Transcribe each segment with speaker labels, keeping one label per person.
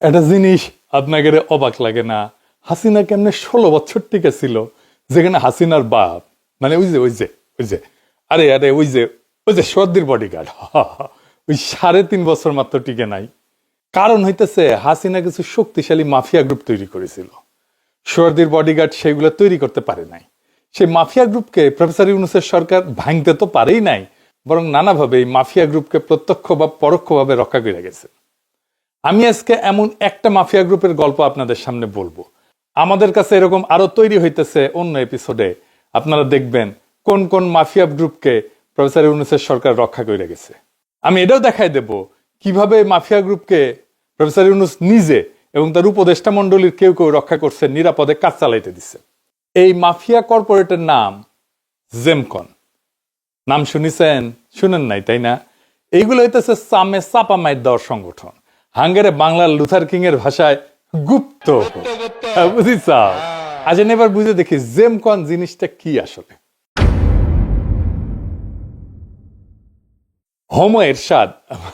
Speaker 1: একটা জিনিস আপনাকে অবাক লাগে না? হাসিনা কেমনে 16 বছর টিকে ছিল, যেখানে হাসিনার বাপ মানে ওই যে আরে আরে ওই যে সর্দির বডিগার্ড ওই 3.5 বছর মাত্র টিকে নাই। কারণ হইতেছে হাসিনা কিছু শক্তিশালী মাফিয়া গ্রুপ তৈরি করেছিল, সর্দির বডিগার্ড সেগুলো তৈরি করতে পারে নাই। সেই মাফিয়া গ্রুপকে প্রফেসর ইউনূসের সরকার ভাঙতে তো পারেই নাই, বরং নানাভাবে এই মাফিয়া গ্রুপকে প্রত্যক্ষ বা পরোক্ষভাবে রক্ষা করে গেছে। আমি আজকে এমন একটা মাফিয়া গ্রুপের গল্প আপনাদের সামনে বলবো। আমাদের কাছে এরকম আরো তৈরি হইতেছে অন্য এপিসোডে। আপনারা দেখবেন কোন কোন মাফিয়া গ্রুপকে প্রফেসর ইউনূসের সরকার রক্ষা করে গেছে। আমি এটাও দেখাই দেব কিভাবে মাফিয়া গ্রুপকে প্রফেসর ইউনূস নিজে এবং তার উপদেষ্টা মন্ডলীর কেউ কেউ রক্ষা করছে, নিরাপদে কাজ চালাইতে দিচ্ছে। এই মাফিয়া কর্পোরেটের নাম জেমকন। নাম শুনেছেন? শুনেন নাই তাই না? এইগুলো হইতেছে সামে চাপা মাইর দেওয়ার সংগঠন। হাঙ্গেরে বাংলার লুথার কিং এর ভাষায় গুপ্ত। বুঝিস? আসেন এবার বুঝে দেখি জেমকন জিনিসটা কি আসলে। হোমো এরশাদ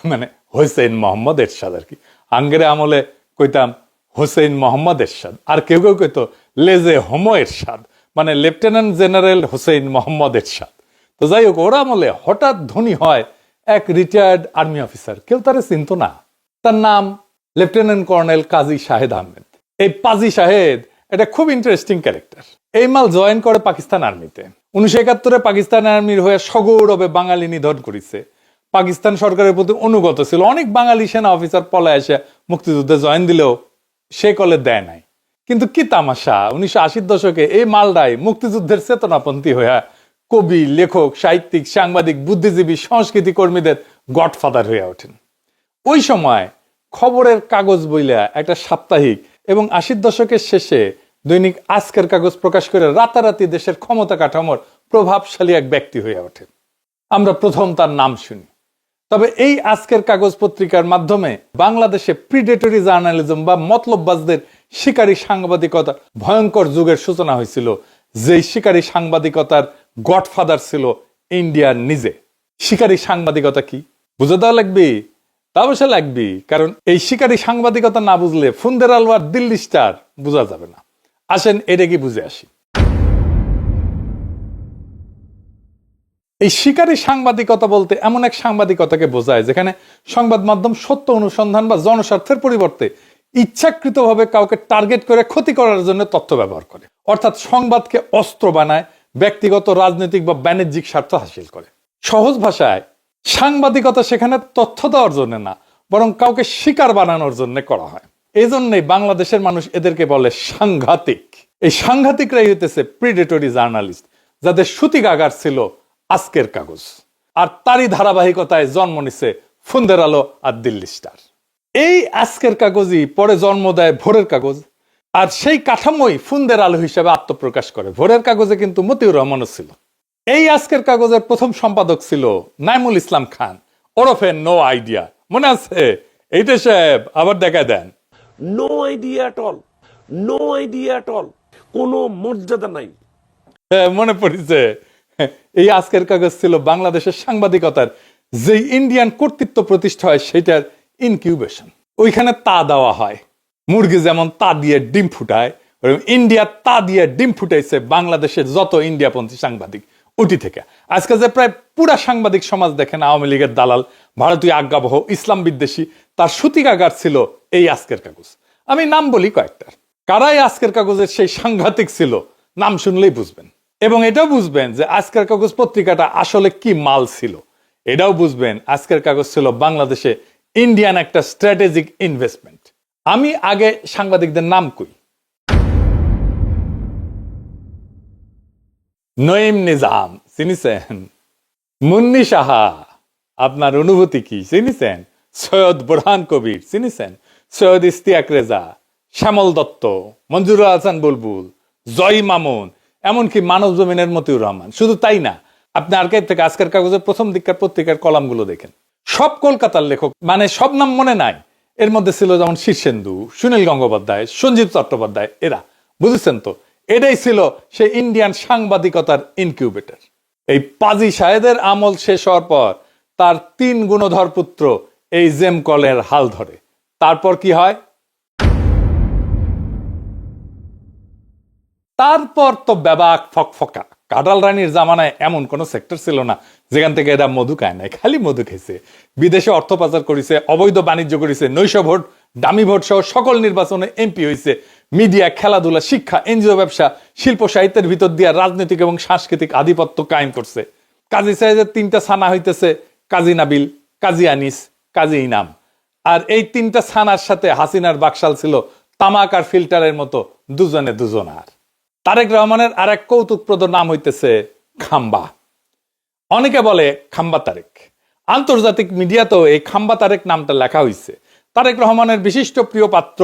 Speaker 1: মানে হোসেন মোহাম্মদ এরশাদ আর কি। হাঙ্গেরে আমলে কইতাম হোসেন মোহাম্মদ এরশাদ, আর কেউ কেউ কইতো লেজে হোমো এরশাদ মানে লেফটেন্যান্ট জেনারেল হোসেন মোহাম্মদ এরশাদ। তো যাই হোক, ওরা আমলে হঠাৎ ধনী হয় এক রিটায়ার্ড আর্মি অফিসার, কেউ তারে চিনত না। তার নাম লেফটেন্যান্ট কর্নেল কাজী শাহেদ আহমেদ। এই পাজি শাহেদ এটা খুব ইন্টারেস্টিং ক্যারেক্টার। এই মাল জয়েন করে পাকিস্তান আর্মিতে। 1971-এ পাকিস্তান আর্মির হয়ে সগৌরবে বাঙালি নিধন করেছে। পাকিস্তান সরকারের প্রতি অনুগত ছিল। অনেক বাঙালি সেনা অফিসার পলায় এসে মুক্তিযুদ্ধে জয়েন দিলেও সে কলে দেয় নাই। কিন্তু কি তামাশা, 1980-র দশকে এই মালডাই মুক্তিযুদ্ধের চেতনাপন্থী হয়ে কবি, লেখক, সাহিত্যিক, সাংবাদিক, বুদ্ধিজীবী, সংস্কৃতি কর্মীদের গডফাদার হয়ে ওঠেন। ওই সময় খবরের কাগজ বইলা একটা সাপ্তাহিক এবং 80-র দশকের শেষে দৈনিক আজকের কাগজ প্রকাশ করে রাতারাতি দেশের ক্ষমতা কাঠামোর প্রভাবশালী এক ব্যক্তি হয়ে ওঠেন। আমরা প্রথম তার নাম শুনি। তবে এই আজকের কাগজ পত্রিকার মাধ্যমে বাংলাদেশে প্রিডেটরি জার্নালিজম বা মতলববাজদের শিকারী সাংবাদিকতা ভয়ঙ্কর যুগের সূচনা হয়েছিল, যেই শিকারী সাংবাদিকতার গডফাদার ছিল ইন্ডিয়ার নিজে। শিকারী সাংবাদিকতা কি বুঝে দেওয়া লাগবে? তা অবশ্য লাগবে, কারণ এই শিকারী সাংবাদিকতা না বুঝলে ফুন্দের আলওয়ার দিল্লি স্টার বোঝা যাবে না। আসেন এটা কি বুঝে আসি। এই শিকারী সাংবাদিকতা বলতে এমন এক সাংবাদিকতাকে বোঝায় যেখানে সংবাদ মাধ্যম সত্য অনুসন্ধান বা জনস্বার্থের পরিবর্তে ইচ্ছাকৃতভাবে কাউকে টার্গেট করে ক্ষতি করার জন্য তথ্য ব্যবহার করে। অর্থাৎ সংবাদকে অস্ত্র বানায়, ব্যক্তিগত, রাজনৈতিক বা বাণিজ্যিক স্বার্থ হাসিল করে। সহজ ভাষায় সাংবাদিকতা সেখানে তথ্য দেওয়ার জন্য না, বরং কাউকে শিকার বানানোর জন্য করা হয়। এই জন্যই বাংলাদেশের মানুষ এদেরকে বলে সাংঘাতিক। এই সাংঘাতিকরাই হইতেছে প্রিডেটরি জার্নালিস্ট, যাদের সূতিকাগার ছিল আজকের কাগজ। আর তারই ধারাবাহিকতায় জন্ম নিছে ফুন্দের আলো আর দিল্লি স্টার। এই আজকের কাগজই পরে জন্ম দেয় ভোরের কাগজ, আর সেই কাঠামোই ফুন্দের আলো হিসেবে আত্মপ্রকাশ করে। ভোরের কাগজে কিন্তু মতিউর রহমানও ছিল। এই আজকের কাগজের প্রথম সম্পাদক ছিল নাইমুল ইসলাম খান, ওরফে নো আইডিয়া। মনে আছে? এইটা সাহেব আবার দেখা দেন।
Speaker 2: No idea at all, no idea at all, কোনো মর্যাদা নাই।
Speaker 1: মনে পড়েছে? এই আজকের কাগজ ছিল বাংলাদেশের সাংবাদিকতার যে ইন্ডিয়ান কর্তৃত্ব প্রতিষ্ঠা হয় সেটার ইনকিউবেশন। ওইখানে তা দেওয়া হয়। মুরগি যেমন তা দিয়ে ডিম ফুটায়, ইন্ডিয়া তা দিয়ে ডিম ফুটাইছে বাংলাদেশের যত ইন্ডিয়াপন্থী সাংবাদিক উঠি থেকে। আজকে যে প্রায় পুরা সাংবাদিক সমাজ দেখেন আওয়ামী লীগের দালাল, ভারতীয় আজ্ঞাবহ, ইসলাম বিদ্বেষী, তার সূতিকাগার ছিল এই আজকের কাগজ। আমি নাম বলি কয়েকটার। কারাই আজকের কাগজের সেই সাংঘাতিক ছিল, নাম শুনলেই বুঝবেন। এবং এটাও বুঝবেন যে আজকের কাগজ পত্রিকাটা আসলে কি মাল ছিল। এটাও বুঝবেন আজকের কাগজ ছিল বাংলাদেশে ইন্ডিয়ান একটা স্ট্র্যাটেজিক ইনভেস্টমেন্ট। আমি আগে সাংবাদিকদের নাম কই। নঈম নিজাম চিনিছেন? মুন্নি সাহা, আপনার অনুভূতি কি চিনিছেন? সৈয়দ বোরহান কবির চিনিছেন? সৈয়দ ইস্তিয়াক রেজা, শ্যামল দত্ত, মঞ্জুরুল হাসান বুলবুল, জয় মামুন, এমনকি মানব জমিনের মতিউর রহমান। শুধু তাই না, আপনি আর্কাইভ থেকে আজকের কাগজের প্রথম দিককার পত্রিকার কলামগুলো দেখেন, সব কলকাতার লেখক। মানে সব নাম মনে নাই, এর মধ্যে ছিল যেমন শীর্ষেন্দু, সুনীল গঙ্গোপাধ্যায়, সঞ্জীব চট্টোপাধ্যায়, এরা। বুঝেছেন তো? এটাই ছিল সে ইন্ডিয়ান সাংবাদিকতার ইনকিউবেটর। এই পাজি শাহেদের আমল শেষ হওয়ার পর তার 3 গুণধর পুত্র এই জেমকলের হাল ধরে। তারপর কি হয়? তারপর তো ব্যাবাক ফকফকা। কাঁঠাল রানীর জামানায় এমন কোন সেক্টর ছিল না যেখান থেকে এরা মধু খায় নাই, খালি মধু খেয়েছে। বিদেশে অর্থ পাচার করেছে, অবৈধ বাণিজ্য করেছে, নৈশ ভোট, দামি ভোট সহ সকল নির্বাচনে এমপি হয়েছে। মিডিয়া, খেলাধুলা, শিক্ষা, এনজিও ব্যবসা, শিল্প সাহিত্যের ভিতর দিয়ে রাজনৈতিক এবং সাংস্কৃতিক আধিপত্য কায়েম করছে। কাজী সাহেবের 3টা ছানা হইতেছে কাজী নাবিল, কাজী আনিস, কাজী ইনাম। আর এই 3টা ছানার সাথে হাসিনার বাকশাল ছিল তামাক আর ফিল্টারের মতো দুজনে দুজনার। তারেক রহমানের আর এক কৌতুকপ্রদ নাম হইতেছে খাম্বা। অনেকে বলে খাম্বা তারেক। আন্তর্জাতিক মিডিয়াতেও এই খাম্বা তারেক নামটা লেখা হয়েছে। তারেক রহমানের বিশিষ্ট প্রিয় পাত্র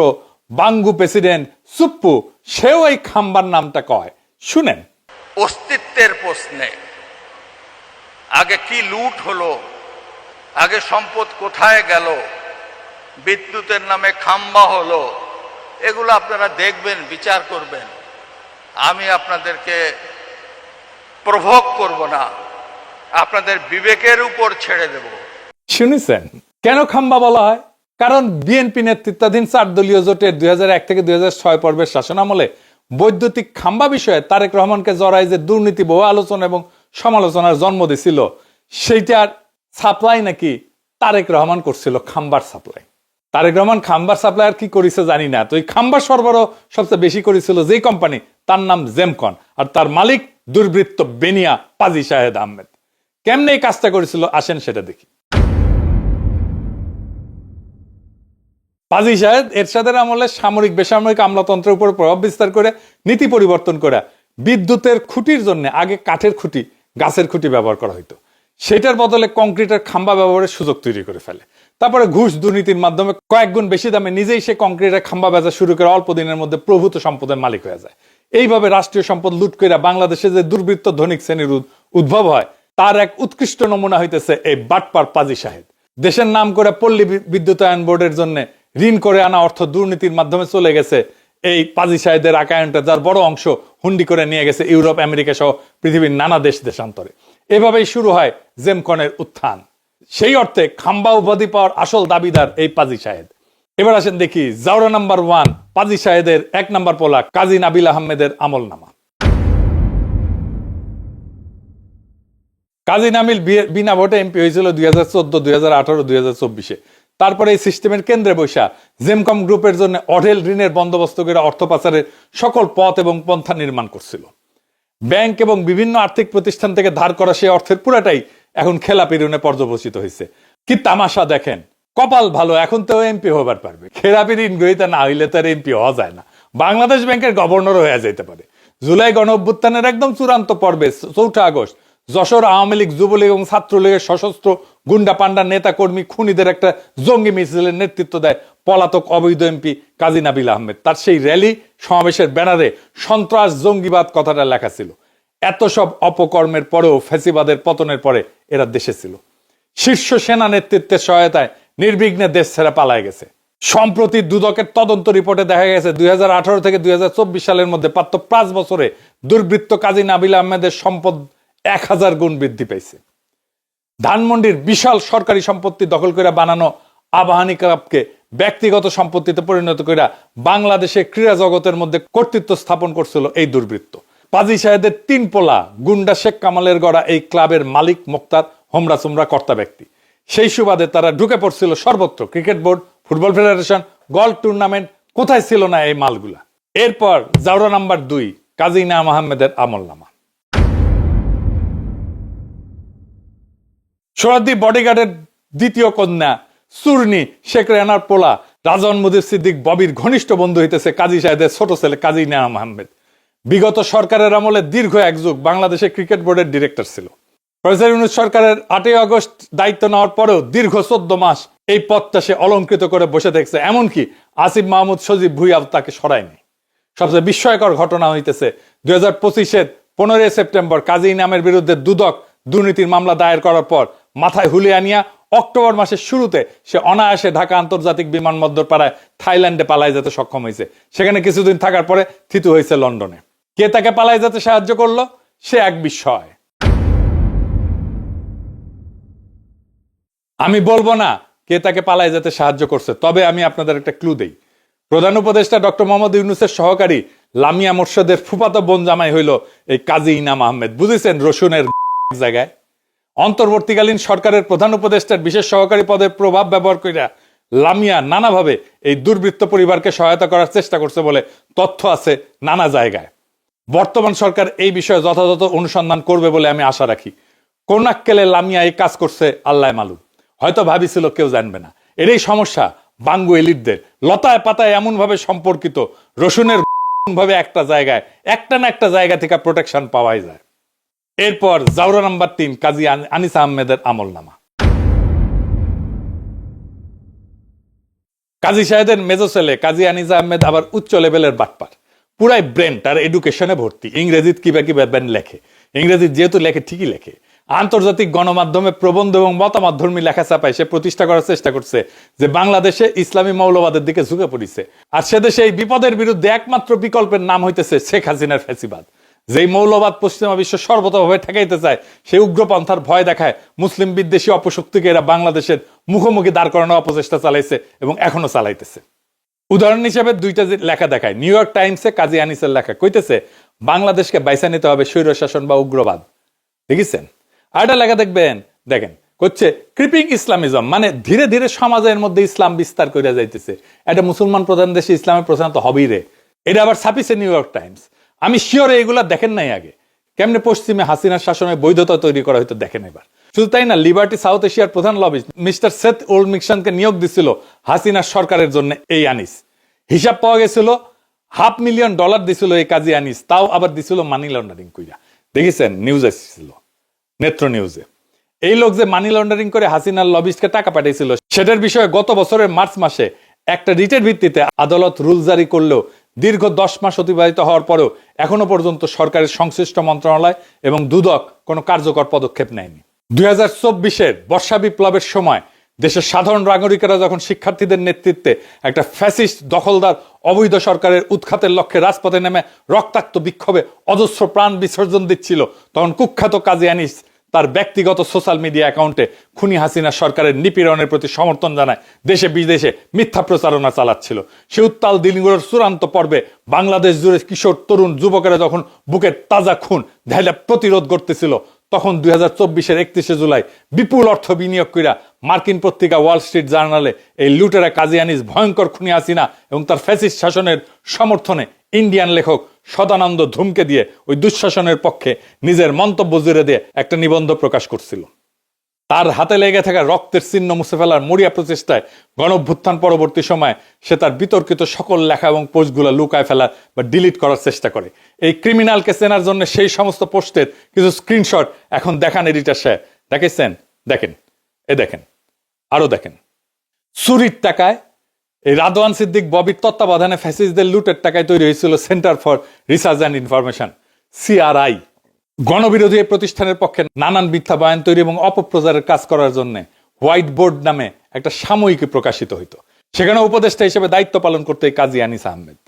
Speaker 1: বাঙ্গু প্রেসিডেন্ট সুপ্পু, সেও এই খাম্বার নামটা কয়। শুনেন।
Speaker 3: অস্তিত্বের প্রশ্নে আগে কি লুট হলো, আগে সম্পদ কোথায় গেল, বিদ্যুতের নামে খাম্বা হলো, এগুলো আপনারা দেখবেন, বিচার করবেন। আমি আপনাদেরকে প্রভোগ করব না, আপনাদের বিবেকের উপর ছেড়ে দেব।
Speaker 1: শুনেছেন কেন খাম্বা বলা হয়? কারণ বিএনপি নেতৃত্বাধীন 4 দলীয় জোটের 2001 থেকে 2006 পর্বের শাসনামলে বৈদ্যুতিক খাম্বা বিষয়ে তারেক রহমানকে জড়ায় যে দুর্নীতি, বহু আলোচনা এবং সমালোচনার জন্ম দিছিল, সেইটার সাপ্লাই নাকি তারেক রহমান করছিল, খাম্বার সাপ্লাই। তারেক রহমান খাম্বার সাপ্লাই আর কি করেছে জানি না, তো এই খাম্বার সরবরাহ সবচেয়ে বেশি করেছিল যে কোম্পানি, তার নাম জেমকন, আর তার মালিক দুর্বৃত্ত বেনিয়া পাজি শাহেদ আহমেদ। কেমনে এই কাজটা করেছিল আসেন সেটা দেখি। পাজি শাহেদ এরশাদের আমলে সামরিক বেসামরিক আমলাতন্ত্রের উপর প্রভাব বিস্তার করে নীতি পরিবর্তন করে বিদ্যুতের খুঁটির জন্য আগে কাঠের খুঁটি, গাছের খুঁটি ব্যবহার করা হইতো, সেটার বদলে কংক্রিটের খাম্বা ব্যবহারের সুযোগ তৈরি করে ফেলে। তারপরে ঘুষ দুর্নীতির মাধ্যমে কয়েক গুণ বেশি দামে নিজেই সে কংক্রিটের খাম্বা বেচা শুরু করে অল্প দিনের মধ্যে প্রভূত সম্পদের মালিক হয়ে যায়। এইভাবে রাষ্ট্রীয় সম্পদ লুট করে বাংলাদেশে যে দুর্বৃত্ত ধনিক শ্রেণীর উদ্ভব হয়, তার এক উৎকৃষ্ট নমুনা হইতেছে এই বাটপার পাজি শাহেদ। দেশের নাম করে পল্লী বিদ্যুতায়ন বোর্ডের জন্য ঋণ করে আনা অর্থ দুর্নীতির মাধ্যমে চলে গেছে এই পাজি শাহেদের অ্যাকাউন্টে, যার বড় অংশ হুন্ডি করে নিয়ে গেছে ইউরোপ, আমেরিকা সহ পৃথিবীর নানা দেশান্তরে। এভাবেই শুরু হয় জেমকনের উত্থান। সেই অর্থে খাম্বা উপাধি পাওয়ার আসল দাবিদার এই পাজি শাহেদ। এবার আসেন দেখি জাউরা নাম্বার 1 পাজি শাহেদের 1 নাম্বার পোলা কাজী নাবিল আহমেদের আমলনামা। কাজী নাবিল বিনা ভোটে এমপি হয়েছিল 2014, 2018, 2024-এ। তারপরে এই সিস্টেমের কেন্দ্রে বৈশা জেমকম গ্রুপের জন্য অঢেল ঋণের বন্দোবস্ত করে অর্থ পাচারের সকল পথ এবং পন্থা নির্মাণ করছিল। ব্যাংক এবং বিভিন্ন আর্থিক প্রতিষ্ঠান থেকে ধার করা সেই অর্থের পুরাটাই এখন খেলাপি ঋণে পর্যবসিত হয়েছে। কি তামাশা দেখেন, কপাল ভালো এখন তো এমপি হবার পারবে, খেলাপি ঋণ গ্রহীতা না হইলে তো আর এমপি হওয়া যায় না। বাংলাদেশ ব্যাংকের গভর্নর হয়ে যেতে পারে। জুলাই গণ অভ্যুত্থানের একদম চূড়ান্ত পর্বে 4 আগস্ট যশোর আওয়ামী লীগ, যুবলীগ এবং ছাত্রলীগের সশস্ত্র গুন্ডা পান্ডা নেতা কর্মী খুনিদের একটা জঙ্গি মিছিলের নেতৃত্ব দেয় পলাতক অবৈধ এমপি কাজী নাবিল আহমেদ। তার সেই র্যালি সমাবেশের ব্যানারে সন্ত্রাস জঙ্গিবাদ কথাটা লেখা ছিল। এত সব অপকর্মের পরেও ফ্যাসিবাদের পতনের পরে এরা দেশে ছিল। শীর্ষ সেনা নেতৃত্বের সহায়তায় নির্বিঘ্নে দেশ ছেড়ে পালায় গেছে। সম্প্রতি দুদকের তদন্ত রিপোর্টে দেখা গেছে 2018 থেকে 2024 সালের মধ্যে মাত্র 5 বছরে দুর্বৃত্ত কাজী নাবিল আহমেদের সম্পদ 1000 গুণ বৃদ্ধি পেয়েছে। ধানমন্ডির বিশাল সরকারি সম্পত্তি দখল করে বানানো আবাহনী ক্লাবকে ব্যক্তিগত সম্পত্তিতে পরিণত করে বাংলাদেশের ক্রীড়া জগতের মধ্যে কর্তৃত্ব স্থাপন করছিল এই দুর্বৃত্ত। পাজি শাহেদের 3 পোলা গুন্ডা শেখ কামালের গড়া এই ক্লাবের মালিক মোক্তার হোমরা সোমরা কর্তা ব্যক্তি। সেই সুবাদে তারা ঢুকে পড়ছিল সর্বত্র, cricket board, football federation, golf tournament, কোথায় ছিল না এই মালগুলা। এরপর জাউরা নাম্বার 2 কাজী ইনাম আহমেদের আমলনামা। সোহরাদ্দি বডিগার্ডের দ্বিতীয় কন্যা সুরনি শেখ রেহানার পোলা রাজন মুদির সিদ্দিক ববির ঘনিষ্ঠ বন্ধু হইতেছে কাজী সাহেদের ছোট ছেলে কাজী ইনাম আহমেদ। বিগত সরকারের আমলে দীর্ঘ 1 যুগ বাংলাদেশের ক্রিকেট বোর্ডের ডিরেক্টর ছিল। প্রফেসর ইউনূস সরকারের 8 আগস্ট দায়িত্ব নেওয়ার পরেও দীর্ঘ 14 মাস এই পদটা সে অলঙ্কৃত করে বসে দেখছে। এমনকি আসিফ মাহমুদ সজীব ভুইয়া তাকে সরায়নি। সবচেয়ে বিস্ময়কর ঘটনা হইতেছে 2025-এর 15 সেপ্টেম্বর কাজী ইনামের বিরুদ্ধে দুদক দুর্নীতির মামলা দায়ের করার পর মাথায় হুলিয়া নিয়া অক্টোবর মাসের শুরুতে সে অনায়াসে ঢাকা আন্তর্জাতিক বিমানবন্দর পাড়ায় থাইল্যান্ডে পালায় যেতে সক্ষম হয়েছে। সেখানে কিছুদিন থাকার পরে থিতু হয়েছে লন্ডনে। কে তাকে পালায় যেতে সাহায্য করলো সে এক বিস্ময়। আমি বলবো না কে তাকে পালায় যেতে সাহায্য করছে, তবে আমি আপনাদের একটা ক্লু দেই। প্রধান উপদেষ্টা ডক্টর মোহাম্মদ ইউনূসের সহকারী লামিয়া মোর্শেদের ফুফাতো বোন জামাই হইল এই কাজী ইনাম আহমেদ। বুঝেছেন রসুনের জায়গায়? অন্তর্বর্তীকালীন সরকারের প্রধান উপদেষ্টার বিশেষ সহকারী পদের প্রভাব ব্যবহার করিয়া লামিয়া নানাভাবে এই দুর্বৃত্ত পরিবারকে সহায়তা করার চেষ্টা করছে বলে তথ্য আছে নানা জায়গায়। বর্তমান সরকার এই বিষয়ে যথাযথ অনুসন্ধান করবে বলে আমি আশা রাখি। কোন আক্কেলে লামিয়া এই কাজ করছে আল্লাহ মালুম, হয়তো ভাবিছিল কেউ জানবে না। এরই সমস্যা বাঙ্গু এলিটদের, লতায় পাতায় এমন ভাবে সম্পর্কিত রসুনের ভাবে একটা জায়গায় একটা না একটা জায়গা থেকে প্রোটেকশন পাওয়াই যায়। এরপর জাউরা নাম্বার 3 কাজী আনিস আহমেদের আমলনামা। কাজী সাহেদের মেজো ছেলে কাজী আনিস আহমেদ আবার উচ্চ লেভেলের বাটপার, পুরাই ব্রেন তার এডুকেশনে ভর্তি। ইংরেজিত কিবা কিবা লেখে, ইংরেজি যেহেতু লেখে ঠিকই লেখে। আন্তর্জাতিক গণমাধ্যমে প্রবন্ধ এবং মতামতধর্মী লেখা চাপায় সে প্রতিষ্ঠা করার চেষ্টা করছে যে বাংলাদেশে ইসলামী মৌলবাদের দিকে ঝুঁকে পড়িছে, আর সে দেশে এই বিপদের বিরুদ্ধে একমাত্র বিকল্পের নাম হইতেছে শেখ হাসিনার ফ্যাসিবাদ। যেই মৌলবাদ পশ্চিমা বিশ্ব সর্বতভাবে ঠেকাইতে চায়, সেই উগ্রপন্থার ভয় দেখায় মুসলিম বিদ্বেষী অপশক্তিকে এরা বাংলাদেশের মুখোমুখি দাঁড় করানোর অপচেষ্টা চালাইছে এবং এখনো চালাইতেছে। উদাহরণ হিসেবে দুইটা লেখা দেখায়। নিউ ইয়র্ক টাইমসে কাজী আনিসের লেখা, কইতেছে বাংলাদেশকে বাইসা নিতে হবে স্বৈরশাসন বা উগ্রবাদ। দেখেছেন? আর একটা লেখা দেখবেন, দেখেন হচ্ছে ক্রিপিং ইসলামিজম, মানে ধীরে ধীরে সমাজের মধ্যে ইসলাম বিস্তার করে যাইতেছে। এটা মুসলমান প্রধান দেশে ইসলামের প্রচার তো হবেই রে। এটা আবার ছাপিছে নিউ ইয়র্ক টাইমস। আমি শিওর এগুলা দেখেন নাই আগে। কেমনে পশ্চিমে হাসিনার শাসনের বৈধতা তৈরি করা হয়তো দেখেন এবার। শুধু তাই না, লিবার্টি সাউথ এশিয়ার প্রধান লবিস্ট মিস্টার সেথ ওল্ডমিকসনকে নিয়োগ দিছিল হাসিনার সরকারের জন্য এই আনিস। হিসাব পাওয়া গেছিল $500,000 দিছিল এই কাজী আনিস, তাও আবার দিছিল মানি লন্ডারিং কইরা। দেখেছেন? নিউজ এসেছিল নেত্র নিউজে। এই লোক যে মানি লন্ডারিং করে হাসিনার লবিস্টকে টাকা পাঠিয়েছিল, সেটার বিষয়ে গত বছরের মার্চ মাসে একটা রিটের ভিত্তিতে আদালত রুল জারি করলেও দীর্ঘ 10 মাস অতিবাহিত হওয়ার পরেও এখনো পর্যন্ত সরকারের সংশ্লিষ্ট মন্ত্রণালয় এবং দুদক কোনো কার্যকর পদক্ষেপ নেয়নি। 2024-এর বর্ষা বিপ্লবের সময় দেশের সাধারণ নাগরিকেরা যখন শিক্ষার্থীদের নেতৃত্বে একটা ফ্যাসিস্ট দখলদার অবৈধ সরকারের উৎখাতের লক্ষ্যে রাজপথে নেমে রক্তাক্ত বিক্ষোভে অজস্র প্রাণ বিসর্জন দিচ্ছিল, তখন কুখ্যাত কাজী আনিস তার ব্যক্তিগত সোশ্যাল মিডিয়া অ্যাকাউন্টে খুনি হাসিনা সরকারের নিপীড়নের প্রতি সমর্থন জানায় দেশে বিদেশে মিথ্যা প্রচারণা চালাচ্ছিল। সে উত্তাল দিনগুলোর চূড়ান্ত পর্বে বাংলাদেশ জুড়ে কিশোর তরুণ যুবকেরা যখন বুকের তাজা খুন ঢাইলা প্রতিরোধ করতেছিল, তখন 2024-এর 31শে জুলাই বিপুল অর্থ বিনিয়োগ কইরা মার্কিন পত্রিকা ওয়াল স্ট্রিট জার্নালে এই লুটেরা কাজী আনিস ভয়ঙ্কর খুনি হাসিনা এবং তার ফ্যাসিস্ট শাসনের সমর্থনে ইন্ডিয়ান লেখক সদানন্দ ধুমকে দিয়ে ওই দুঃশাসনের পক্ষে নিজের মন্তব্য জুড়ে দিয়ে একটা নিবন্ধ প্রকাশ করছিল। তার হাতে লেগে থাকা রক্তের চিহ্ন মুছে ফেলার মরিয়া প্রচেষ্টায় গণঅভ্যুত্থান পরবর্তী সময় সে তার বিতর্কিত সকল লেখা এবং পোস্টগুলো লুকায় ফেলার বা ডিলিট করার চেষ্টা করে। এই ক্রিমিনালকে চেনার জন্য সেই সমস্ত পোস্টের কিছু স্ক্রিনশট এখন দেখান এডিটর সাহেব। দেখেছেন? দেখেন, দেখেন, আরো দেখেন। চুরির টাকায় এই রাদওয়ান সিদ্দিক ববির তত্ত্বাবধানে ফ্যাসিস্টদের লুটের টাকায় তৈরি হয়েছিল centre for research and information, CRI। গণবিরোধী এই প্রতিষ্ঠানের পক্ষে নানান মিথ্যা বয়ান তৈরি এবং অপপ্রচারের কাজ করার জন্য হোয়াইট বোর্ড নামে একটা সাময়িকী প্রকাশিত হইতো, সেখানে উপদেষ্টা হিসেবে দায়িত্ব পালন করতে কাজী আনিস আহমেদ।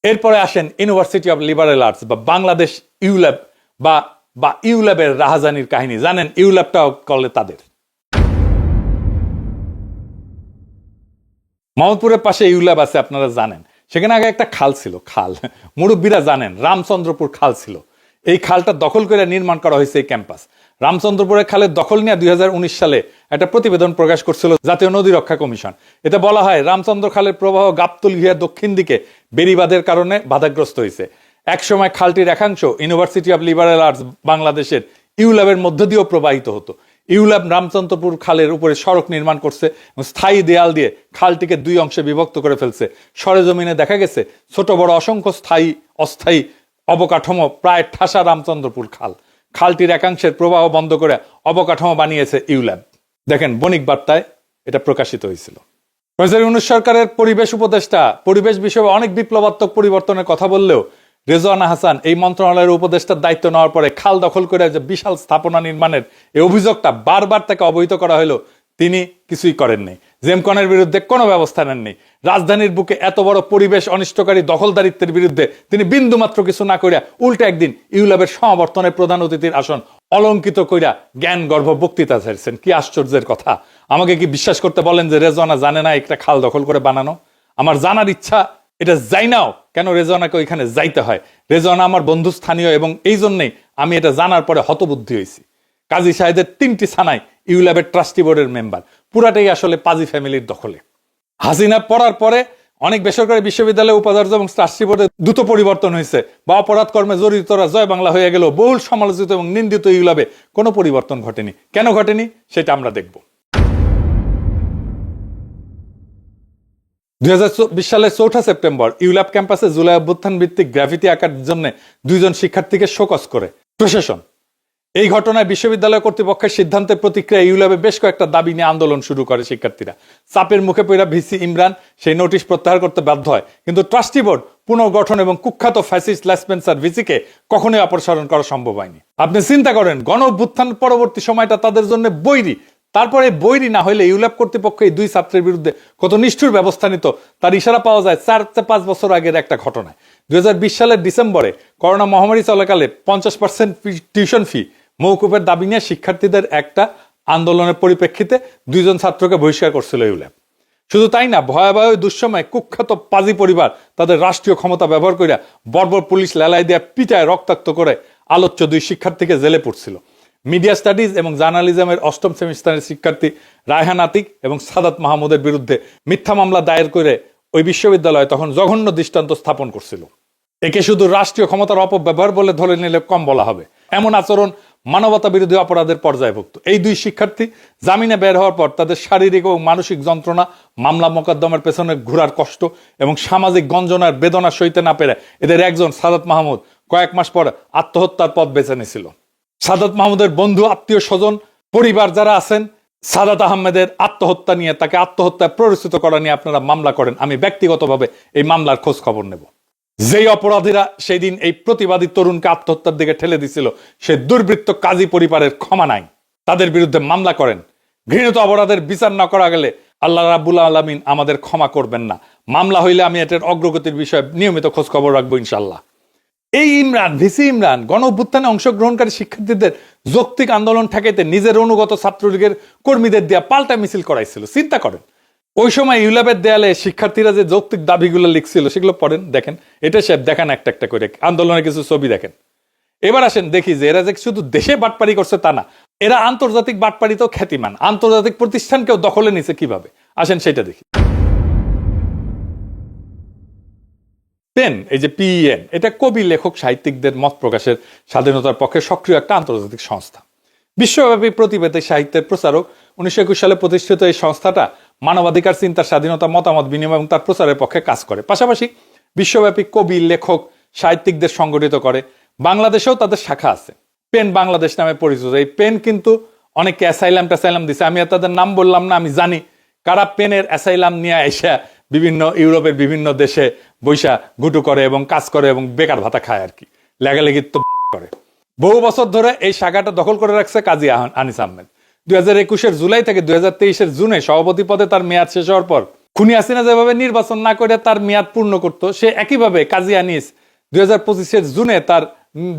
Speaker 1: এরপরে আসেন ইউনিভার্সিটি অব লিবারেল আর্টস বা বাংলাদেশ ইউল্যাব বা ইউল্যাবের রাহাজানির কাহিনী। জানেন ইউল্যাবটাও করলে তাদের। মোহাম্মদপুরের পাশে ইউল্যাব আছে, আপনারা জানেন। সেখানে আগে একটা খাল ছিল, খাল মুরব্বীরা জানেন, রামচন্দ্রপুর খাল ছিল। এই খালটা দখল করে নির্মাণ করা হয়েছে এই ক্যাম্পাস। রামচন্দ্রপুরের খালের দখল নিয়ে 2019 সালে একটা প্রতিবেদন প্রকাশ করছিল জাতীয় নদী রক্ষা কমিশন। এতে বলা হয় রামচন্দ্র খালের প্রবাহ গাবতলী হয়ে দক্ষিণ দিকে বেড়িবাঁধের কারণে বাধাগ্রস্ত হয়েছে। একসময় খালটির একাংশ ইউনিভার্সিটি অব লিবারেল আর্টস বাংলাদেশের ইউল্যাবের মধ্য দিয়েও প্রবাহিত হতো। ইউল্যাব রামচন্দ্রপুর খালের উপরে সড়ক নির্মাণ করছে এবং স্থায়ী দেয়াল দিয়ে খালটিকে 2 অংশে বিভক্ত করে ফেলছে। সরেজমিনে দেখা গেছে ছোট বড় অসংখ্য স্থায়ী অস্থায়ী অবকাঠামো প্রায় ঠাসা রামচন্দ্রপুর খাল। খালটির একাংশের প্রবাহ বন্ধ করে অবকাঠামো বানিয়েছে ইউল্যাব। দেখেন বণিক বার্তায় এটা প্রকাশিত হয়েছিল। 2019 সরকারের পরিবেশ উপদেষ্টা পরিবেশ বিষয়ে অনেক বিপ্লবাত্মক পরিবর্তনের কথা বললেও রেজওয়ানা হাসান এই মন্ত্রণালয়ের উপদেষ্টার দায়িত্ব নেওয়ার পরে খাল দখল করে যে বিশাল স্থাপনা নির্মাণের এই অভিযোগটা বারবার তাকে অবহিত করা হলো, তিনি কিছুই করেননি। জেমকনের বিরুদ্ধে কোনো ব্যবস্থা নেননি। রাজধানীর বুকে এত বড় পরিবেশ অনিষ্টকারী দখলদারিত্বের বিরুদ্ধে তিনি বিন্দুমাত্র কিছু না কইরা উল্টা একদিন ইউল্যাবের সমাবর্তনের প্রধান অতিথির আসন অলঙ্কিত কইরা জ্ঞান গর্ভ বক্তৃতা ছাড়ছেন। কি আশ্চর্যের কথা! আমাকে কি বিশ্বাস করতে বলেন যে রেজওয়ানা জানে না একটা খাল দখল করে বানানো? আমার জানার ইচ্ছা, এটা যাই নাও কেন রেজওয়ানাকে ওইখানে যাইতে হয়। রেজওয়ানা আমার বন্ধু স্থানীয়, এবং এই জন্যই আমি এটা জানার পরে হতবুদ্ধি হয়েছি। কাজী সাহেদের 3টি থানায় ইউল্যাবের ট্রাস্টি বোর্ডের মেম্বার, পুরাটাই আসলে পাজি ফ্যামিলির দখলে। হাসিনা পড়ার পরে অনেক বেসরকারি বিশ্ববিদ্যালয়ে উপাচার্য এবং ট্রাস্টি বোর্ডে দ্রুত পরিবর্তন হয়েছে, বা অপরাধ কর্মে জড়িতরা জয় বাংলা হয়ে গেল। বহুল সমালোচিত এবং নিন্দিত ইউল্যাবে কোনো পরিবর্তন ঘটেনি। কেন ঘটেনি সেটা আমরা দেখব। 2024 সালের 4 সেপ্টেম্বর ইউল্যাব ক্যাম্পাসে জুলাই অভ্যুত্থান ভিত্তিক গ্রাফিতি আঁকার জন্য 2 শিক্ষার্থীকে শোকজ করে প্রশাসন। এই ঘটনায় বিশ্ববিদ্যালয় কর্তৃপক্ষের সিদ্ধান্তের প্রতিক্রিয়া ইউল্যাবে বেশ কয়েকটা দাবি নিয়ে আন্দোলন শুরু করে শিক্ষার্থীরা। চাপের মুখে পড়া ভিসি ইমরান সেই নোটিশ প্রত্যাহার করতে বাধ্য হয়, কিন্তু ট্রাস্টি বোর্ড পুনর্গঠন এবং কুখ্যাত ফ্যাসিস্ট লেসপেন্সার ভিসিকে কখনোই অপসারণ করা সম্ভব হয়নি। আপনি চিন্তা করেন, গণ অভ্যুত্থান পরবর্তী সময়টা তাদের জন্য বৈরী। তারপরে বৈরী না হলে ইউল্যাব কর্তৃপক্ষ এই 2 ছাত্রের বিরুদ্ধে কত নিষ্ঠুর ব্যবস্থা নিত তার ইশারা পাওয়া যায় 4-5 বছর আগের একটা ঘটনায়। 2020 সালের ডিসেম্বরে করোনা মহামারী চলাকালে 50% টিউশন ফি মওকুফের দাবি নিয়ে শিক্ষার্থীদের একটা আন্দোলনের পরিপ্রেক্ষিতে 2 ছাত্রকে বহিষ্কার করছিল ইউল্যাব। শুধু তাই না, ভয়াবহ দুঃসময় কুখ্যাত পাজি পরিবার তাদের রাষ্ট্রীয় ক্ষমতা ব্যবহার করে বর্বর পুলিশ লেলাই দিয়ে পিটায় রক্তাক্ত করে আলোচ্য 2 শিক্ষার্থীকে জেলে পড়ছিল। মিডিয়া স্টাডিজ এবং জার্নালিজমের 8ম সেমিস্টারের শিক্ষার্থী রায়হান আতিক এবং সাদাত মাহমুদের বিরুদ্ধে মিথ্যা মামলা দায়ের করে ওই বিশ্ববিদ্যালয় তখন জঘন্য দৃষ্টান্ত স্থাপন করছিল। একে শুধু রাষ্ট্রীয় ক্ষমতার অপব্যবহার বলে ধরে নিলে কম বলা হবে। এমন আচরণ মানবতা বিরোধী অপরাধের পর্যায়ভুক্ত। এই 2 শিক্ষার্থী জামিনে বের হওয়ার পর তাদের শারীরিক ও মানসিক যন্ত্রণা, মামলা মোকদ্দমার পেছনে ঘোরার কষ্ট এবং সামাজিক গঞ্জনার বেদনা সইতে না পেরে এদের একজন সাদাত মাহমুদ কয়েক মাস পর আত্মহত্যার পথ বেছে নিয়েছিল। সাদাত মাহমুদের বন্ধু, আত্মীয় স্বজন, পরিবার যারা আছেন, সাদাত আহমেদের আত্মহত্যা নিয়ে, তাকে আত্মহত্যায় প্ররোচিত করা নিয়ে আপনারা মামলা করেন। আমি ব্যক্তিগতভাবে এই মামলার খোঁজ খবর নেব। যেই অপরাধীরা সেই দিন এই প্রতিবাদী তরুণকে আত্মহত্যার দিকে ঠেলে দিছিল, সে দুর্বৃত্ত কাজী পরিবারের ক্ষমা নাই, তাদের বিরুদ্ধে মামলা করেন। ঘৃণিত অপরাধের বিচার না করা গেলে আল্লাহ রাব্বুল আলামিন আমাদের ক্ষমা করবেন না। মামলা হইলে আমি এটার অগ্রগতির বিষয়ে নিয়মিত খোঁজ খবর রাখবো ইনশাল্লাহ। এই ইমরান, ভিসি ইমরান গণ অভ্যুত্থানে অংশগ্রহণকারী শিক্ষার্থীদের যৌক্তিক আন্দোলন ঠেকাইতে নিজের অনুগত ছাত্রলীগের কর্মীদের দিয়ে পাল্টা মিছিল করাইছিল। চিন্তা করেন, ওই সময় ইউল্যাবের দেয়ালে শিক্ষার্থীরা যে যৌক্তিক দাবিগুলো লিখছিল সেগুলো পড়েন, দেখেন। এটা সব দেখান একটা একটা করে আন্দোলনের কিছু ছবি দেখেন। এবার আসেন দেখি যে এরা যে শুধু দেশে বাটপারি করছে তা না, এরা আন্তর্জাতিক বাটপারিতেও খ্যাতিমান। আন্তর্জাতিক প্রতিষ্ঠানকেও দখলে নিছে কিভাবে, আসেন সেটা দেখি। পেন, এই যে PEN, এটা কবি, লেখক, সাহিত্যিকদের মত প্রকাশের স্বাধীনতার পক্ষে সক্রিয় একটা আন্তর্জাতিক সংস্থা। বিশ্বব্যাপী প্রতিবেদী সাহিত্যের প্রচারক। 1921 সালে প্রতিষ্ঠিত এই সংস্থাটা মানবাধিকার, চিন্তার স্বাধীনতা, মতামত বিনিময় এবং তার প্রচারের পক্ষে কাজ করে। পাশাপাশি বিশ্বব্যাপী কবি, লেখক, সাহিত্যিকদের সংগঠিত করে। বাংলাদেশেও তাদের শাখা আছে, পেন বাংলাদেশ নামে পরিচিত। এই পেন কিন্তু অনেকে অ্যাসাইলাম দিছে। আমি তাদের নাম বললাম না, আমি জানি কারা পেনের অ্যাসাইলাম নিয়ে এসে বিভিন্ন ইউরোপের বিভিন্ন দেশে বৈশা গুটু করে এবং কাজ করে এবং বেকার ভাতা খায় আর কি, লেগালেগি তো করে। বহু বছর ধরে এই শাখাটা দখল করে রাখছে কাজী আনিস আহমেদ। 2021 জুলাই থেকে 2023 জুনে সভাপতি পদে তার মেয়াদ শেষ হওয়ার পর খুনি হাসিনা যেভাবে নির্বাচন না করে তার মেয়াদ পূর্ণ করত, সে একইভাবে কাজী আনিস 2025 জুনে তার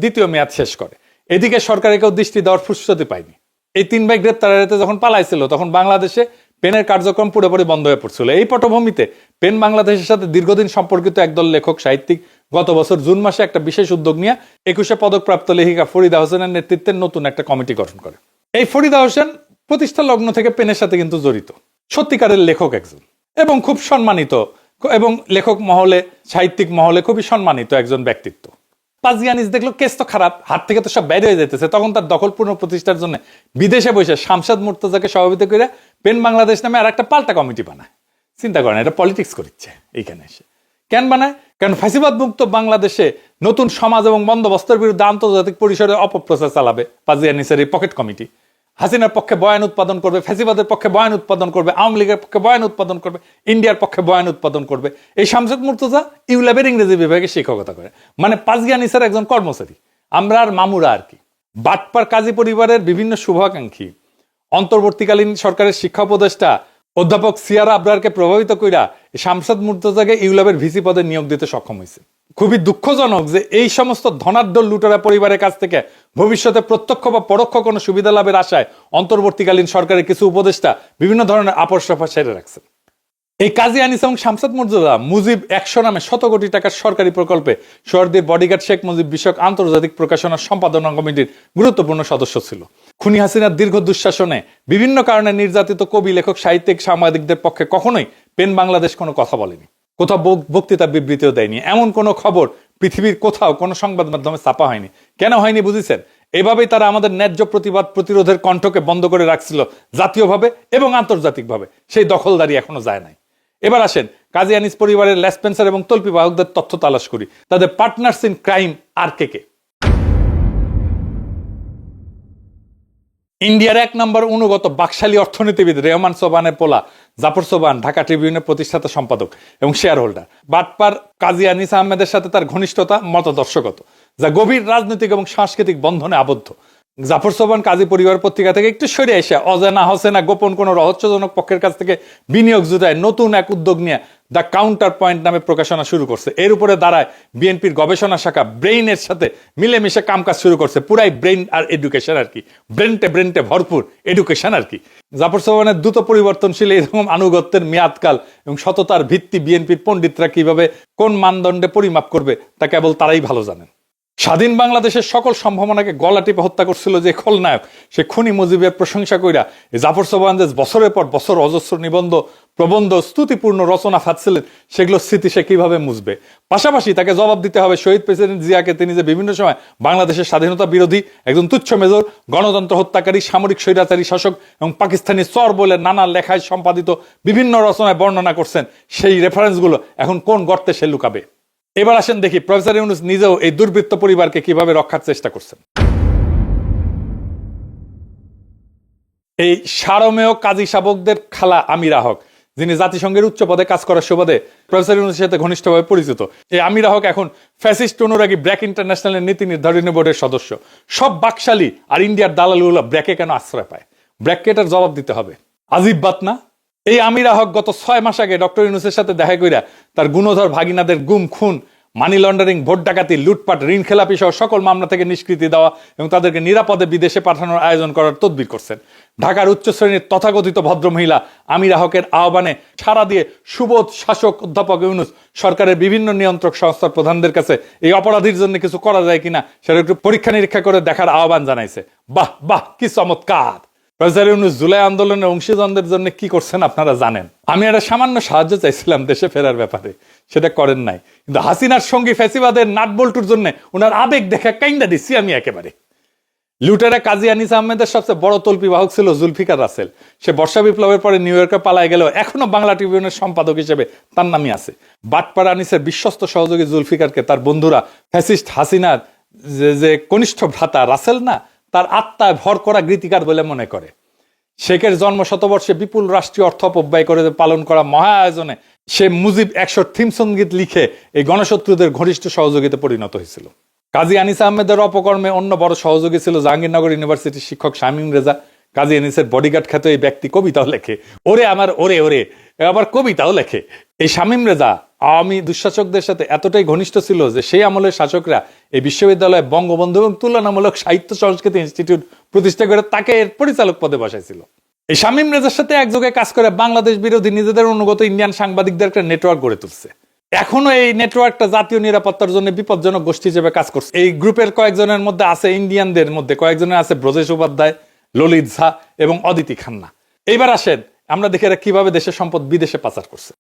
Speaker 1: 2য় মেয়াদ শেষ করে। এদিকে সরকারে কেউ দৃষ্টি দেওয়ার ফুসফুসতি পায়নি। এই 3 ভাই গ্রেপ্তার এড়াতে যখন পালাইছিল তখন বাংলাদেশে পেনের কার্যক্রম পুরোপুরি বন্ধ হয়ে পড়ছিল। এই পটভূমিতে পেন বাংলাদেশের সাথে দীর্ঘদিন সম্পর্কিত একদল লেখক, সাহিত্যিক গত বছর জুন মাসে একটা বিশেষ উদ্যোগ নিয়ে 21 পদকপ্রাপ্ত লেখিকা ফরিদা হোসেনের নেতৃত্বে নতুন একটা কমিটি গঠন করে। এই ফরিদা হোসেন প্রতিষ্ঠা লগ্ন থেকে পেনের সাথে কিন্তু জড়িত, সত্যিকারের লেখক একজন, এবং খুব সম্মানিত, এবং লেখক মহলে, সাহিত্যিক মহলে খুবই সম্মানিত একজন ব্যক্তিত্ব। কাজী আনিস দেখলো কেস তো খারাপ, হাত থেকে তো সব বাইরে হয়ে যেতেছে, তখন তার দখলপূর্ণ প্রতিষ্ঠার জন্য বিদেশে বসে শামসাদ মুর্তজাকে সভাপতি করে পেন বাংলাদেশ নামে আর একটা পাল্টা কমিটি বানায়। চিন্তা করেন, এটা পলিটিক্স করছে এইখানে এসে। কেন বানায়? কারণ ফ্যাসিবাদ মুক্ত বাংলাদেশে নতুন সমাজ এবং বন্দোবস্তের বিরুদ্ধে আন্তর্জাতিক পরিসরে অপপ্রচার চালাবে কাজী আনিসের এই পকেট কমিটি। হাসিনার পক্ষে বয়ান উৎপাদন করবে, ফ্যাসিবাদের পক্ষে বয়ান উৎপাদন করবে, আওয়ামী লীগের পক্ষে বয়ান উৎপাদন করবে, ইন্ডিয়ার পক্ষে বয়ান উৎপাদন করবে। এই শামসাদ মুর্তজা ইউল্যাবের ইংরেজি বিভাগে শিক্ষকতা করে, মানে কাজী আনিসের একজন কর্মচারী। আমরা আর মামুরা আর কি। বাটপার কাজী পরিবারের বিভিন্ন শুভাকাঙ্ক্ষী অন্তর্বর্তীকালীন সরকারের শিক্ষা উপদেষ্টা অধ্যাপক সিয়ারা আবরারকে প্রভাবিত কইরা শামসাদ মুর্তজাকে ইউল্যাবের ভিসি পদে নিয়োগ দিতে সক্ষম হয়েছে। খুবই দুঃখজনক যে এই সমস্ত ধনাঢ্য লুটেরা পরিবারের কাছ থেকে ভবিষ্যতে প্রত্যক্ষ বা পরোক্ষ কোনো সুবিধা লাভের আশায় অন্তর্বর্তীকালীন সরকারের কিছু উপদেষ্টা বিভিন্ন ধরনের আপোষ রফা সেরে রাখছেন। এই কাজী আনিস এবং শামসাদ মর্যাদা মুজিব 100 নামে শত কোটি টাকার সরকারি প্রকল্পে সোহরাওয়ার্দীর বডিগার্ড শেখ মুজিব বিষয়ক আন্তর্জাতিক প্রকাশনা সম্পাদনা কমিটির গুরুত্বপূর্ণ সদস্য ছিল। খুনি হাসিনার দীর্ঘ দুঃশাসনে বিভিন্ন কারণে নির্যাতিত কবি, লেখক, সাহিত্যিক, সাংবাদিকদের পক্ষে কখনোই পেন বাংলাদেশ কোনো কথা বলেনি, কোথাও বক্তৃতা বিবৃতিও দেয়নি। এমন কোনো খবর পৃথিবীর কোথাও কোনো সংবাদ মাধ্যমে ছাপা হয়নি। কেন হয়নি বুঝেছেন? এভাবেই তারা আমাদের ন্যায্য প্রতিবাদ প্রতিরোধের কণ্ঠকে বন্ধ করে রাখছিল জাতীয়ভাবে এবং আন্তর্জাতিকভাবে। সেই দখলদারি এখনো যায় নাই। এবার আসেন কাজী আনিস পরিবারের লেসপেন্সার এবং তল্পি বাহকদের তথ্য তালাশ করি, তাদের পার্টনার্স ইন ক্রাইম আর কে। ইন্ডিয়ার 1 নম্বর অনুগত বাকশালী অর্থনীতিবিদ রেহমান সোবানের পোলা জাফর সোবান ঢাকা ট্রিবিউনের প্রতিষ্ঠাতা সম্পাদক এবং শেয়ার হোল্ডার। বাটপার কাজী আনিস আহমেদের সাথে তার ঘনিষ্ঠতা মতদর্শকত, যা গভীর রাজনৈতিক এবং সাংস্কৃতিক বন্ধনে আবদ্ধ। জাফর সোবান কাজী পরিবার পত্রিকা থেকে একটু সরে এসে অজানা হসেনা গোপন কোনো রহস্যজনক পক্ষের কাছ থেকে বিনিয়োগ জুটায় নতুন এক উদ্যোগ নিয়ে দ্য কাউন্টার পয়েন্ট নামে প্রকাশনা শুরু করছে। এর উপরে দাঁড়ায় বিএনপির গবেষণা শাখা ব্রেইনের সাথে মিলেমিশে কামকাজ শুরু করছে। পুরাই ব্রেইন আর এডুকেশন আর কি, ব্রেনটে ভরপুর এডুকেশন আর কি। জাফর সোবানের দ্রুত পরিবর্তনশীল এরকম আনুগত্যের মেয়াদকাল এবং সততার ভিত্তি বিএনপির পণ্ডিতরা কিভাবে কোন মানদণ্ডে পরিমাপ করবে তা কেবল তারাই ভালো জানেন। স্বাধীন বাংলাদেশের সকল সম্ভাবনাকে গলা টিপে হত্যা করছিল যে খলনায়ক, সে খুনি মুজিবের প্রশংসা কইরা জাফর সোবান যে বছরের পর বছর অজস্র নিবন্ধ, প্রবন্ধ, স্তুতিপূর্ণ রচনা ফাঁদছিলেন, সেগুলো স্মৃতি সে কিভাবে মুছবে? পাশাপাশি তাকে জবাব দিতে হবে শহীদ প্রেসিডেন্ট জিয়াকে, তিনি যে বিভিন্ন সময় বাংলাদেশের স্বাধীনতা বিরোধী, একজন তুচ্ছ মেজর, গণতন্ত্র হত্যাকারী, সামরিক স্বৈরাচারী শাসক এবং পাকিস্তানি চর বলে নানা লেখায় সম্পাদিত বিভিন্ন রচনায় বর্ণনা করছেন। সেই রেফারেন্সগুলো এখন কোন গর্তে সে লুকাবে? এবার আসেন দেখি প্রফেসর ইউনূস নিজেও এই দুর্বৃত্ত পরিবারকে কিভাবে রক্ষার চেষ্টা করছেন। এই সারমেয় কাজী শাবকদের খালা আমিরা হক, যিনি জাতিসংঘের উচ্চ পদে কাজ করার সুবাদে প্রফেসর ইউনূসের সাথে ঘনিষ্ঠভাবে পরিচিত, এই আমিরা হক এখন ফ্যাসিস্ট অনুরাগী ব্র্যাক ইন্টারন্যাশনালের নীতি নির্ধারণী বোর্ডের সদস্য। সব বাকশালী আর ইন্ডিয়ার দালালগুলো ব্র্যাকে কেন আশ্রয় পায়? ব্র্যাককে এটার জবাব দিতে হবে। আজিব বাত না? এই আমিরা হক গত 6 মাস আগে ডক্টর ইউনূসের সাথে দেখা কইরা তার গুণধর ভাগিনাদের গুম, খুন, মানি লন্ডারিং, ভোট ডাকাতি, লুটপাট, ঋণ খেলাপি সহ সকল মামলা থেকে নিষ্কৃতি দেওয়া এবং তাদেরকে নিরাপদে বিদেশে পাঠানোর আয়োজন করার তদবির করছেন। ঢাকার উচ্চ শ্রেণীর তথাকথিত ভদ্রমহিলা আমিরা হকের আহ্বানে সাড়া দিয়ে সুবোধ শাসক অধ্যাপক ইউনূস সরকারের বিভিন্ন নিয়ন্ত্রক সংস্থার প্রধানদের কাছে এই অপরাধীর জন্য কিছু করা যায় কিনা সেটা একটু পরীক্ষা নিরীক্ষা করে দেখার আহ্বান জানাইছে। বাহ বাহ, কি চমৎকার! প্রফেসর ইউনূস জুলাই আন্দোলনের অংশীজনদের জন্য কি করছেন আপনারা জানেন। আমি একটা সামান্য সাহায্য চাইছিলাম দেশে ফেরার ব্যাপারে, সেটা করেন নাই। কিন্তু হাসিনার সঙ্গী ফ্যাসিবাদের নাটবল্টুর জন্য ওনার আবেগ দেখা কাইন্দা দিচ্ছি আমি একেবারে। লুটেরা কাজী আনিস আহমেদের সবচেয়ে বড় তল্পি বাহক ছিল জুলফিকার রাসেল। সে বর্ষা বিপ্লবের পরে নিউ ইয়র্কে পালায় গেলেও এখনো বাংলা ট্রিবিউনের সম্পাদক হিসেবে তার নামই আছে। বাটপাড়া আনিসের বিশ্বস্ত সহযোগী জুলফিকারকে তার বন্ধুরা ফ্যাসিস্ট হাসিনার যে কনিষ্ঠ ভ্রাতা রাসেল না, তার আত্মায় ভর করা গীতিকার বলে মনে করে। শেখের জন্ম শতবর্ষে বিপুল রাষ্ট্রীয় অর্থ অপব্যয় করে পালন করা মহা আয়োজনে সে মুজিব 100 থিম সঙ্গীত লিখে এই গণশত্রুদের ঘনিষ্ঠ সহযোগিতা পরিণত হয়েছিল। কাজী আনিস আহমেদের অপকর্মে অন্য বড় সহযোগী ছিল জাহাঙ্গীরনগর ইউনিভার্সিটির শিক্ষক শামীম রেজা। কাজী আনিসের বডিগার্ড খ্যাত এই ব্যক্তি কবিতাও লেখে, ওরে আমার ওরে ওরে, আবার কবিতাও লেখে। এই শামীম রেজা আওয়ামী দুঃশাসকদের সাথে এতটাই ঘনিষ্ঠ ছিল যে সেই আমলের শাসকরা এই বিশ্ববিদ্যালয়ে বঙ্গবন্ধু এবং তুলনামূলক সাহিত্য সংস্কৃতি ইনস্টিটিউট প্রতিষ্ঠা করে তাকে এর পরিচালক পদে বসাইছিল। এই শামীম রেজার সাথে একযোগে কাজ করে বাংলাদেশ বিরোধী নিজেদের অনুগত ইন্ডিয়ান সাংবাদিকদের একটা নেটওয়ার্ক গড়ে তুলছে। এখনো এই নেটওয়ার্কটা জাতীয় নিরাপত্তার জন্য বিপজ্জনক গোষ্ঠী হিসেবে কাজ করছে। এই গ্রুপের কয়েকজনের মধ্যে আছে, ইন্ডিয়ানদের মধ্যে কয়েকজনের আছে ব্রজেশ উপাধ্যায়, ললিত ঝা এবং অদিতি খান্না। এইবার আসেন আমরা দেখে কিভাবে দেশের সম্পদ বিদেশে পাচার করছে।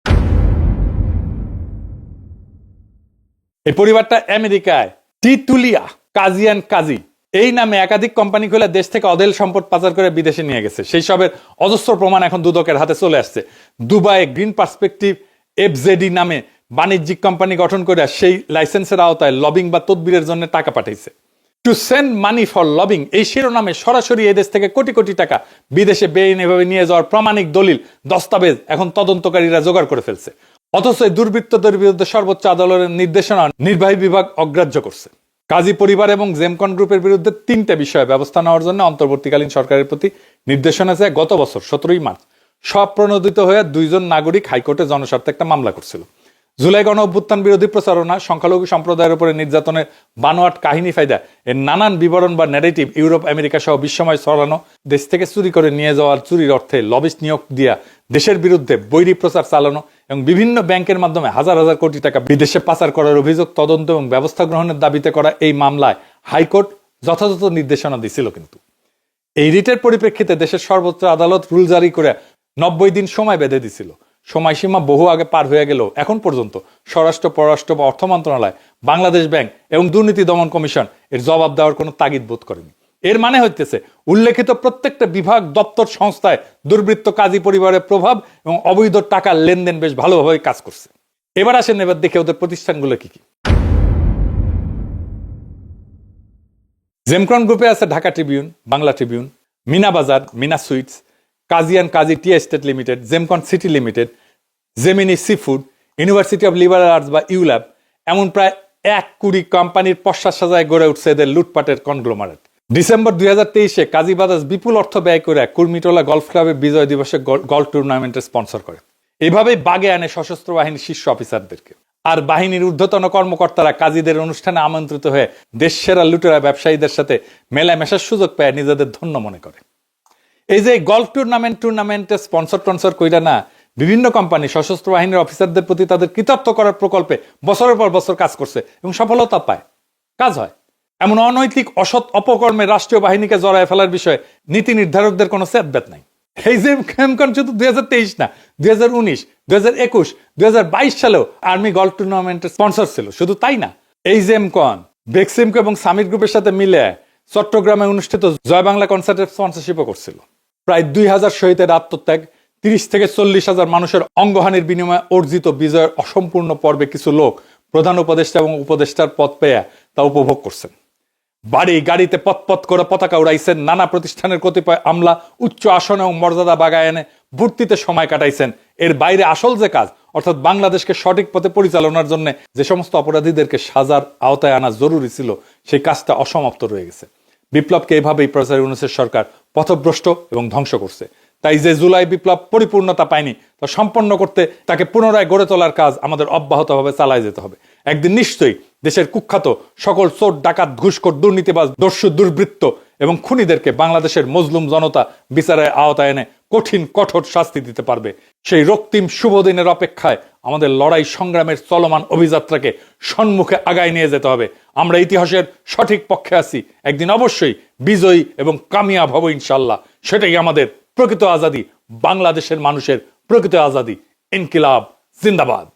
Speaker 1: এই পরিবারটা আমেরিকায় টিটুলিয়া কাজী অ্যান্ড কাজী এই নামে একাধিক কোম্পানি খুলে দেশ থেকে অদেল সম্পদ পাচার করে বিদেশে নিয়ে গেছে। সেই সবের অজস্র প্রমাণ এখন দুদকের হাতে চলে আসছে। দুবাইয়ে গ্রিন পার্সপেক্টিভ এফজেডি নামে বাণিজ্যিক কোম্পানি গঠন করে সেই লাইসেন্সের আওতায় লবিং বা তদবিরের জন্য টাকা পাঠাইছে। To send money for lobbying এই শিরোনামে সরাসরি এই দেশ থেকে কোটি কোটি টাকা বিদেশে বেআইনিভাবে নিয়ে যাওয়ার প্রামাণিক দলিল দস্তাবেজ এখন তদন্তকারীরা জোগাড় করে ফেলছে। অথচ এই দুর্বৃত্তদের বিরুদ্ধে সর্বোচ্চ আদালতের নির্দেশনা নির্বাহী বিভাগ অগ্রাহ্য করছে। কাজী পরিবার এবং জেমকন গ্রুপের বিরুদ্ধে 3টে বিষয়ে ব্যবস্থা নেওয়ার জন্য অন্তর্বর্তীকালীন সরকারের প্রতি নির্দেশনা চেয়ে গত বছর 17 মার্চ স্বপ্রণোদিত হয়ে 2 জন নাগরিক হাইকোর্টে জনস্বার্থে একটা মামলা করছিল। জুলাই গণ অভ্যুত্থান বিরোধী প্রচারণা, সংখ্যালঘু সম্প্রদায়ের উপরে নির্যাতনের বানোয়াট কাহিনী ফায়দা, এর নানান বিবরণ বা ন্যারেটিভ ইউরোপ আমেরিকা সহ বিশ্বময় ছড়ানো, দেশ থেকে চুরি করে নিয়ে যাওয়ার চুরির অর্থে লবিস্ট নিয়োগ দিয়া দেশের বিরুদ্ধে বৈরী প্রচার চালানো এবং বিভিন্ন ব্যাংকের মাধ্যমে হাজার হাজার কোটি টাকা বিদেশে পাচার করার অভিযোগ তদন্ত এবং ব্যবস্থা গ্রহণের দাবিতে করা এই মামলায় হাইকোর্ট যথাযথ নির্দেশনা দিছিল। কিন্তু এই রিটের পরিপ্রেক্ষিতে দেশের সর্বোচ্চ আদালত রুল জারি করে 90 দিন সময় বেঁধে দিছিল। সময়সীমা বহু আগে পার হয়ে গেলেও এখন পর্যন্ত স্বরাষ্ট্র, পররাষ্ট্র বা অর্থ মন্ত্রণালয়, বাংলাদেশ ব্যাংক এবং দুর্নীতি দমন কমিশন এর জবাব দেওয়ার কোনো তাগিদ বোধ করেনি। এর মানে হইতেছে উল্লেখিত প্রত্যেকটা বিভাগ, দপ্তর, সংস্থায় দুর্বৃত্ত কাজী পরিবারের প্রভাব এবং অবৈধ টাকার লেনদেন বেশ ভালোভাবে কাজ করছে। এবার আসেন, এবার দেখে ওদের প্রতিষ্ঠানগুলো কি কি। জেমকন গ্রুপে আছে Dhaka tribune, Bangla tribune, Meena Bazar, Meena sweets, Kazi and Kazi tea estate limited, Gemcon city limited, Gemini seafood, university of liberal arts বা ইউল্যাব, এমন প্রায় 1 কোটি কোম্পানির পশ্চাৎ সাজায় গড়ে উঠছে এদের লুটপাটের কনগ্লোমারেট। ডিসেম্বর 2023-এ কাজী বাজাজ বিপুল অর্থ ব্যয় করে কুর্মিটোলা গলফ ক্লাবের বিজয় দিবসে গলফ টুর্নামেন্টের স্পন্সর করে। এভাবেই বাগে আনে সশস্ত্র বাহিনীর শীর্ষ অফিসারদেরকে। আর বাহিনীর ঊর্ধ্বতন কর্মকর্তারা কাজীদের অনুষ্ঠানে আমন্ত্রিত হয়ে দেশ সেরা লুটেরা ব্যবসায়ীদের সাথে মেলায় মেশার সুযোগ পেয়ে নিজেদের ধন্য মনে করে। এই যে গলফ টুর্নামেন্টে স্পন্সর কইরা না, বিভিন্ন কোম্পানি সশস্ত্র বাহিনীর অফিসারদের প্রতি তাদের কৃতার্থ করার প্রকল্পে বছরের পর বছর কাজ করছে এবং সফলতা পায়, কাজ হয়। এমন অনৈতিক অসৎ অপকর্মে রাষ্ট্রীয় বাহিনীকে জড়ায় ফেলার বিষয়ে নীতি নির্ধারকদের কোনো সেদবেত নাই। এই যে খেমকন শুধু 2023 না, 2019, 2021, 2022 সালেও আর্মি গলফ টুর্নামেন্টের স্পন্সর ছিল। শুধু তাই না, এই জেমকন বেক্সিমকো এবং সামিট গ্রুপের সাথে মিলে চট্টগ্রামে অনুষ্ঠিত জয় বাংলা কনসার্টের স্পন্সরশিপও করছিল। প্রায় 2000 শহীদের আত্মত্যাগ, 30 থেকে 40,000 মানুষের অঙ্গহানির বিনিময়ে অর্জিত বিজয়ের অসম্পূর্ণ পর্বে কিছু লোক প্রধান উপদেষ্টা এবং উপদেষ্টার পদ পেয়ে তা উপভোগ করছেন। বাড়ি গাড়িতে পথ করে পতাকা উড়াইছেন, নানা প্রতিষ্ঠানের কতিপয় আমলা উচ্চ আসন এবং মর্যাদা বাগায় এনে ভর্তিতে সময় কাটাইছেন। এর বাইরে আসল যে কাজ, অর্থাৎ বাংলাদেশকে সঠিক পথে পরিচালনার জন্য যে সমস্ত অপরাধীদেরকে সাজার আওতায় আনা জরুরি ছিল, সেই কাজটা অসমাপ্ত রয়ে গেছে। বিপ্লবকে এভাবেই প্রচার ইউনূসের সরকার পথভ্রষ্ট এবং ধ্বংস করছে। তাই যে জুলাই বিপ্লব পরিপূর্ণতা পায়নি, তা সম্পন্ন করতে তাকে পুনরায় গড়ে তোলার কাজ আমাদের অব্যাহতভাবে চালায় যেতে হবে। একদিন নিশ্চয়ই দেশের কুখ্যাত সকল চোর, ডাকাত, ঘুষখোর, দুর্নীতিবাজ, দস্যু, দুর্বৃত্ত এবং খুনিদেরকে বাংলাদেশের মজলুম জনতা বিচারের আওতায় এনে কঠিন কঠোর শাস্তি দিতে পারবে। সেই রক্তিম শুভ দিনের অপেক্ষায় আমাদের লড়াই সংগ্রামের চলমান অভিযাত্রাকে সম্মুখে আগায় নিয়ে যেতে হবে। আমরা ইতিহাসের সঠিক পক্ষে আছি, একদিন অবশ্যই বিজয়ী এবং কামিয়াব হব ইনশাল্লাহ। সেটাই আমাদের প্রকৃত আজাদী, বাংলাদেশের মানুষের প্রকৃত আজাদী। ইনকিলাব জিন্দাবাদ।